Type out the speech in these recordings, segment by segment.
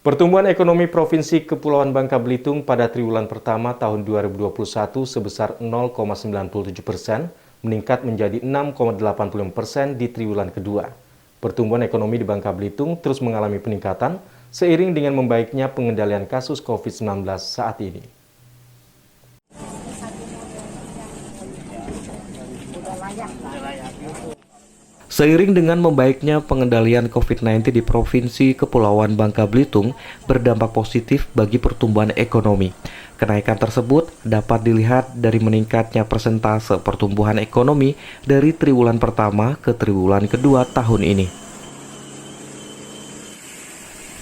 Pertumbuhan ekonomi Provinsi Kepulauan Bangka Belitung pada triwulan pertama tahun 2021 sebesar 0,97%, meningkat menjadi 6,85% di triwulan kedua. Pertumbuhan ekonomi di Bangka Belitung terus mengalami peningkatan seiring dengan membaiknya pengendalian kasus COVID-19 saat ini. Seiring dengan membaiknya pengendalian COVID-19 di Provinsi Kepulauan Bangka Belitung berdampak positif bagi pertumbuhan ekonomi. Kenaikan tersebut dapat dilihat dari meningkatnya persentase pertumbuhan ekonomi dari triwulan pertama ke triwulan kedua tahun ini.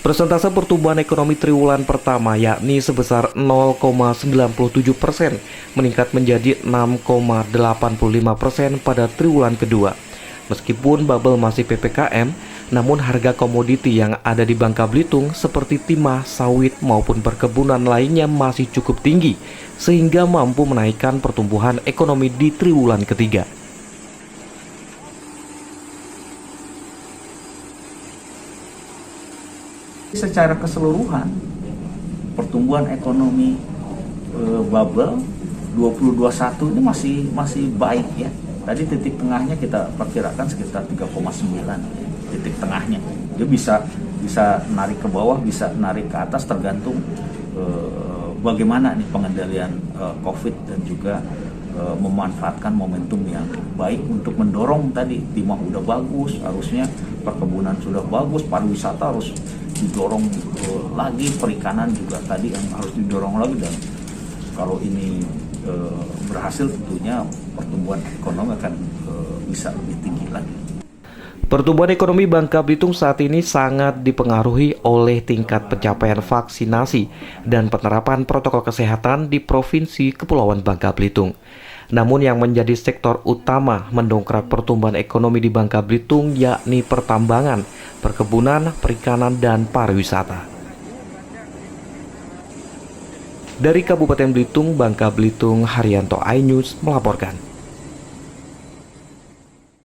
Persentase pertumbuhan ekonomi triwulan pertama yakni sebesar 0,97%, meningkat menjadi 6,85% pada triwulan kedua. Meskipun bubble masih PPKM, namun harga komoditi yang ada di Bangka Belitung seperti timah, sawit maupun perkebunan lainnya masih cukup tinggi, sehingga mampu menaikkan pertumbuhan ekonomi di triwulan ketiga. Secara keseluruhan, pertumbuhan ekonomi bubble 2021 ini masih baik ya. Tadi titik tengahnya kita perkirakan sekitar 3,9 titik tengahnya. Dia bisa narik ke bawah, bisa narik ke atas tergantung bagaimana nih pengendalian COVID dan juga memanfaatkan momentum yang baik untuk mendorong tadi timah udah bagus, harusnya perkebunan sudah bagus, pariwisata harus didorong lagi, perikanan juga tadi yang harus didorong lagi, dan kalau ini berhasil tentunya pertumbuhan ekonomi akan bisa lebih tinggi lagi. Pertumbuhan ekonomi Bangka Belitung saat ini sangat dipengaruhi oleh tingkat pencapaian vaksinasi dan penerapan protokol kesehatan di Provinsi Kepulauan Bangka Belitung. Namun yang menjadi sektor utama mendongkrak pertumbuhan ekonomi di Bangka Belitung yakni pertambangan, perkebunan, perikanan, dan pariwisata. Dari Kabupaten Belitung, Bangka Belitung, Haryanto iNews melaporkan.